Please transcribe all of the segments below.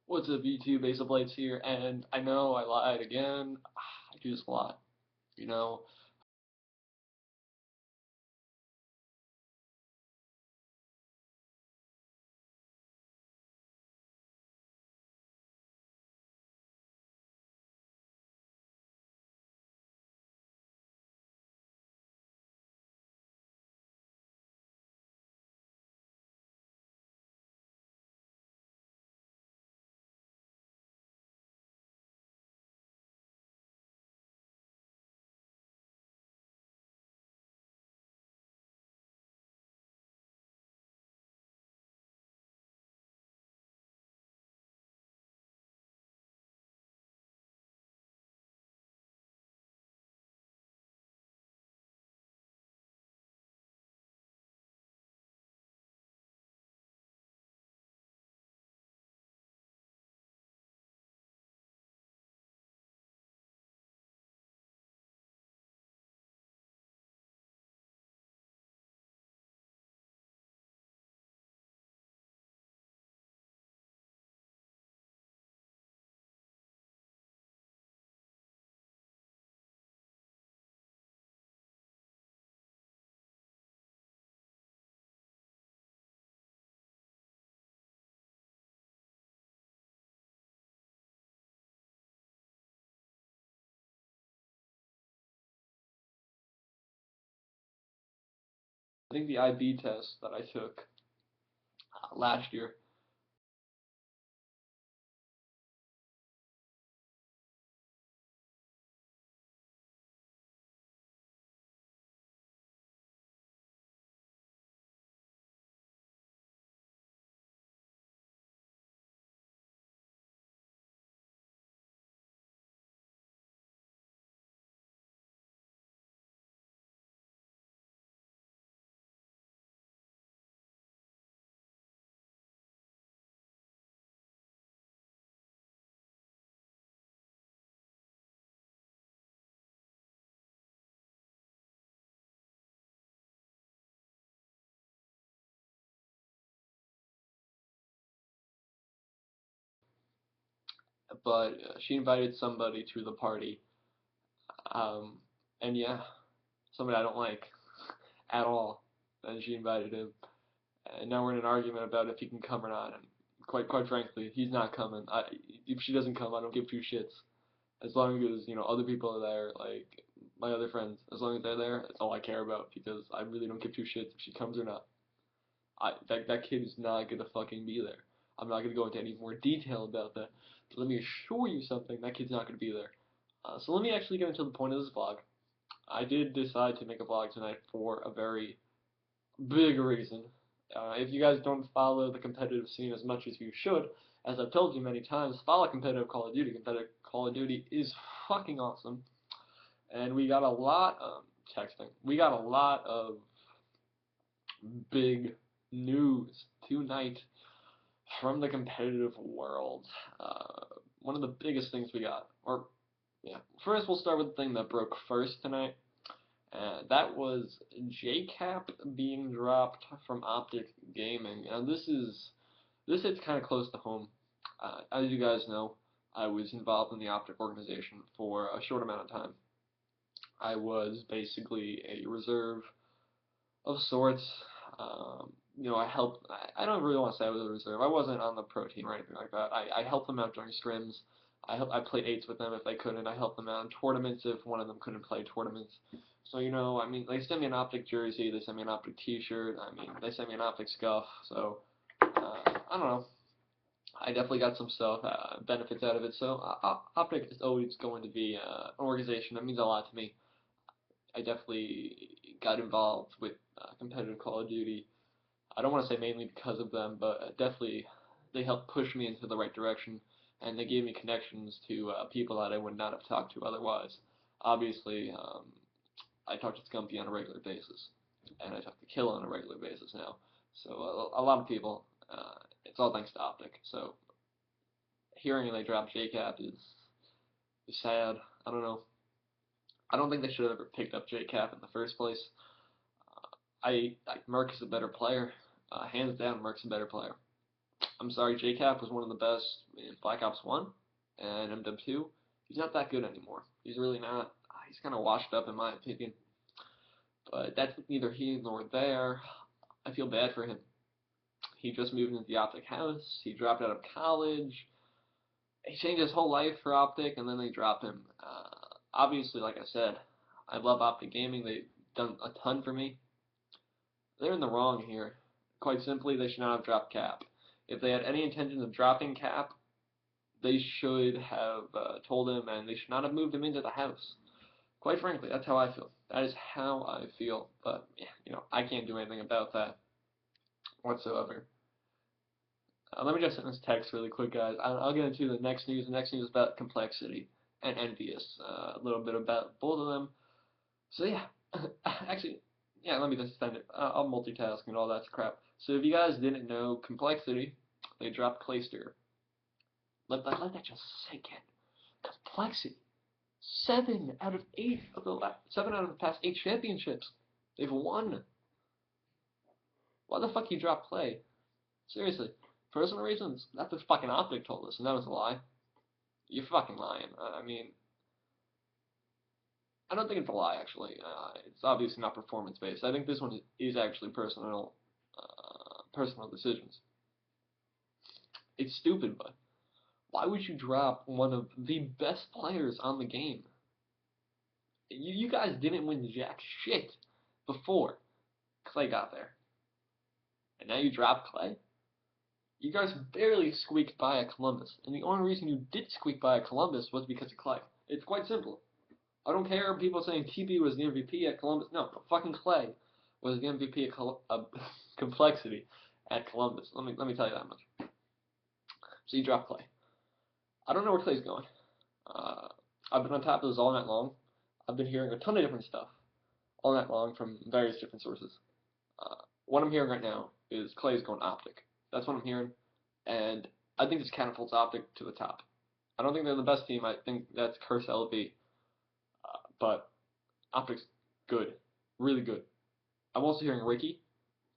What's up, YouTube? Base of Blades here, and I know I lied again. I do this a lot, you know. I think the IB test that I took last year, but she invited somebody to the party, um, and yeah, somebody I don't like at all, and she invited him, and now we're in an argument about if he can come or not, and quite frankly, he's not coming. If she doesn't come, I don't give two shits. As long as, other people are there, like my other friends, as long as they're there, that's all I care about because I really don't give two shits if she comes or not. That kid is not gonna fucking be there. I'm not gonna go into any more detail about that. But let me assure you something, that kid's not gonna be there. So let me actually get into the point of this vlog. I did decide to make a vlog tonight for a very big reason. If you guys don't follow the competitive scene as much as you should, as I've told you many times, follow competitive Call of Duty. Competitive Call of Duty is fucking awesome. And we got a lot of texting. We got a lot of big news tonight from the competitive world. One of the biggest things we got, or yeah, first we'll start with the thing that broke first tonight. That was JCap being dropped from Optic Gaming. Now this hits kind of close to home. As you guys know, I was involved in the Optic organization for a short amount of time. I was basically a reserve of sorts. I helped. I don't really want to say I was a reserve. I wasn't on the pro team or anything like that. I helped them out during scrims. I played eights with them if they couldn't. I helped them out in tournaments if one of them couldn't play tournaments. So I mean, they sent me an Optic jersey. They sent me an Optic T-shirt. I mean, they sent me an Optic scuff. So I don't know. I definitely got some stuff, benefits out of it. So Optic is always going to be an organization that means a lot to me. I definitely got involved with competitive Call of Duty. I don't want to say mainly because of them, but definitely they helped push me into the right direction, and they gave me connections to people that I would not have talked to otherwise. Obviously, I talk to Scumpy on a regular basis, and I talk to Kill on a regular basis now. So a lot of people. It's all thanks to Optic. So hearing they dropped JCap is sad. I don't know. I don't think they should have ever picked up JCap in the first place. Merc is a better player. Hands down, Merc's a better player. I'm sorry, JCap was one of the best in Black Ops 1 and MW2. He's not that good anymore. He's really not. He's kind of washed up in my opinion. But that's neither here nor there. I feel bad for him. He just moved into the Optic house. He dropped out of college. He changed his whole life for Optic, and then they dropped him. Obviously, like I said, I love Optic Gaming. They've done a ton for me. They're in the wrong here. Quite simply, they should not have dropped Cap. If they had any intention of dropping Cap, they should have told him, and they should not have moved him into the house. Quite frankly, that's how I feel. That is how I feel. But, yeah, I can't do anything about that whatsoever. Let me just send this text really quick, guys. I'll get into the next news. The next news is about Complexity and Envious. A little bit about both of them. So, yeah. Actually, yeah, let me just send it. I'll multitask and all that crap. So, if you guys didn't know Complexity, they dropped Clayster. Let that just sink in. Complexity. 7 out of the past 8 championships. They've won. Why the fuck you drop Clay? Seriously. Personal reasons? That's what fucking Optic told us, and that was a lie. You're fucking lying. I mean, I don't think it's a lie, actually. It's obviously not performance-based. I think this one is actually personal decisions. It's stupid, but why would you drop one of the best players on the game? You guys didn't win jack shit before Clay got there. And now you drop Clay? You guys barely squeaked by at Columbus, and the only reason you did squeak by at Columbus was because of Clay. It's quite simple. I don't care people saying TB was the MVP at Columbus. No, fucking Clay was the MVP at Complexity at Columbus. Let me tell you that much. So you drop Clay. I don't know where Clay's going. I've been on top of this all night long. I've been hearing a ton of different stuff all night long from various different sources. What I'm hearing right now is Clay's going Optic. That's what I'm hearing, and I think this catapults Optic to the top. I don't think they're the best team. I think that's Curse LV, but Optic's good, really good. I'm also hearing Ricky.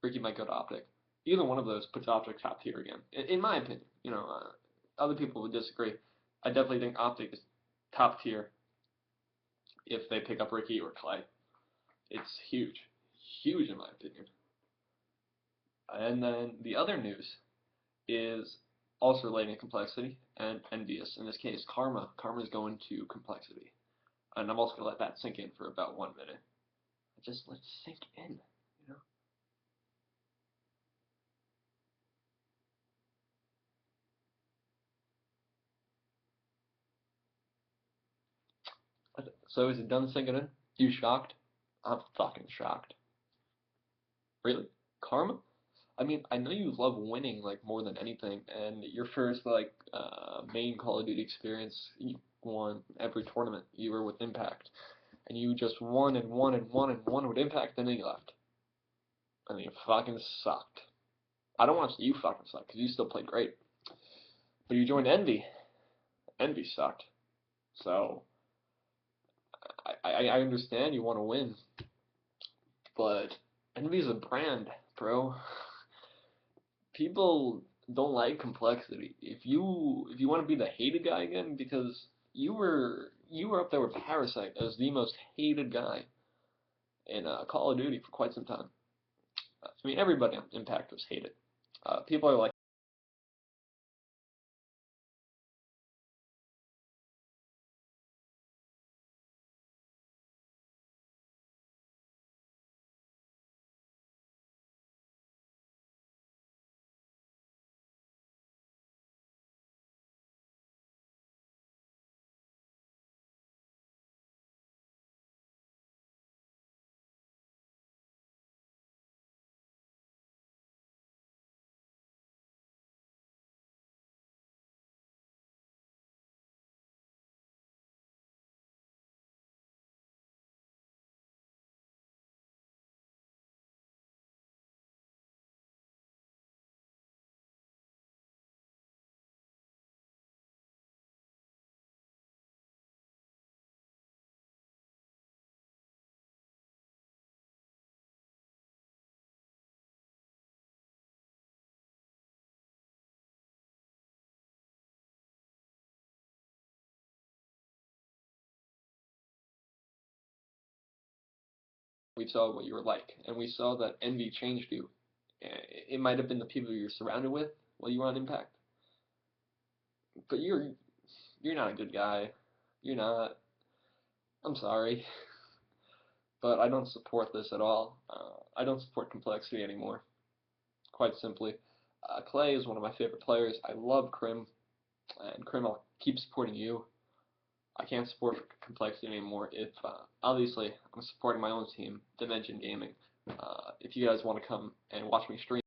Ricky might go to Optic. Either one of those puts Optic top tier again, in my opinion. Other people would disagree. I definitely think Optic is top tier if they pick up Ricky or Clay. It's huge, huge in my opinion. And then the other news is also relating to Complexity and Envious. In this case, Karma. Karma is going to Complexity. And I'm also going to let that sink in for about 1 minute. Just let it sink in, So is it done sinking in? You shocked? I'm fucking shocked. Really? Karma? I mean, I know you love winning like more than anything, and your first main Call of Duty experience, you won every tournament. You were with Impact, and you just won and won and won and won with Impact, and then you left. I mean, you fucking sucked. I don't want to say you fucking suck because you still played great, but you joined Envy. Envy sucked. So I understand you want to win, but Envy's a brand, bro. People don't like complexity. If you want to be the hated guy again, because you were up there with Parasite as the most hated guy in Call of Duty for quite some time. I mean, everybody on Impact was hated. People are like, We saw what you were like, and we saw that envy changed you. It might have been the people you're surrounded with while you were on Impact, but you're not a good guy. You're not. I'm sorry, but I don't support this at all. I don't support complexity anymore. Quite simply, Clay is one of my favorite players. I love Krim, and Krim, I'll keep supporting you. I can't support complexity anymore. If obviously I'm supporting my own team, Dimension Gaming. If you guys want to come and watch me stream.